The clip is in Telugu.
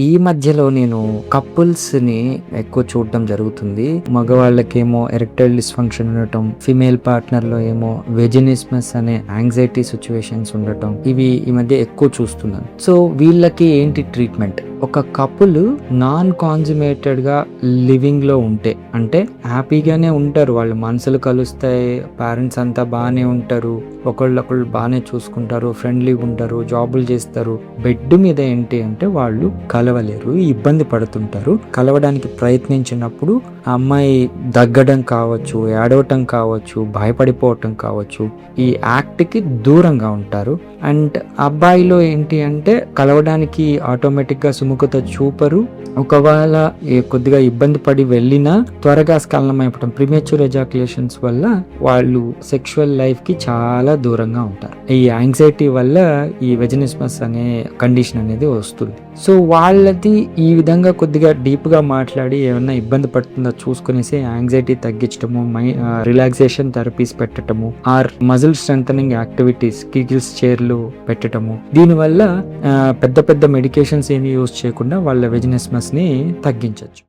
ఈ మధ్యలో నేను కపుల్స్ ని ఎక్కువ చూడటం జరుగుతుంది. మగవాళ్ళకేమో ఎరెక్టైల్ డిస్ఫంక్షన్ ఉండటం, ఫిమేల్ పార్ట్నర్ లో ఏమో వెజినిస్మస్ అనే యాంగ్జైటీ సిచ్యువేషన్స్ ఉండటం, ఇవి ఈ మధ్య ఎక్కువ చూస్తున్నాను. సో వీళ్ళకి ఏంటి ట్రీట్మెంట్? ఒక కపుల్ నాన్ కాన్సుమేటెడ్ గా లివింగ్ లో ఉంటే, అంటే హ్యాపీగానే ఉంటారు, వాళ్ళ మనసులు కలుస్తాయి, పేరెంట్స్ అంతా బాగానే ఉంటారు, ఒకళ్ళొకళ్ళు బాగానే చూసుకుంటారు, ఫ్రెండ్లీగా ఉంటారు, జాబులు చేస్తారు. బెడ్ మీద ఏంటి అంటే వాళ్ళు కలవలేరు, ఇబ్బంది పడుతుంటారు. కలవడానికి ప్రయత్నించినప్పుడు ఆ అమ్మాయి దగ్గడం కావచ్చు, ఏడవటం కావచ్చు, భయపడిపోవటం కావచ్చు, ఈ యాక్ట్ కి దూరంగా ఉంటారు. అండ్ అబ్బాయిలో ఏంటి అంటే కలవడానికి ఆటోమేటిక్ గా సుముఖత చూపరు. ఒకవేళ కొద్దిగా ఇబ్బంది పడి వెళ్ళినా త్వరగా స్ఖలనం అయిపోవడం, ప్రిమేచ్యూర్ ఎజాక్యులేషన్స్ వల్ల వాళ్ళు సెక్షువల్ లైఫ్ కి చాలా దూరంగా ఉంటారు. ఈ యాంగ్జైటీ వల్ల ఈ వెజినిస్మస్ అనే కండిషన్ అనేది వస్తుంది. సో వాళ్ళది ఈ విధంగా కొద్దిగా డీప్ గా మాట్లాడి ఏమన్నా ఇబ్బంది పడుతుందో చూసుకునేసి యాంగ్జైటీ తగ్గించడము, రిలాక్సేషన్ థెరపీస్ పెట్టడము, ఆర్ మజిల్ స్ట్రెంథనింగ్ యాక్టివిటీస్, కిగిల్స్ చైర్లు పెట్టడము, దీనివల్ల పెద్ద పెద్ద మెడికేషన్స్ ఏమి యూజ్ చేయకుండా వాళ్ళ వెజినిస్మస్ ని తగ్గించవచ్చు.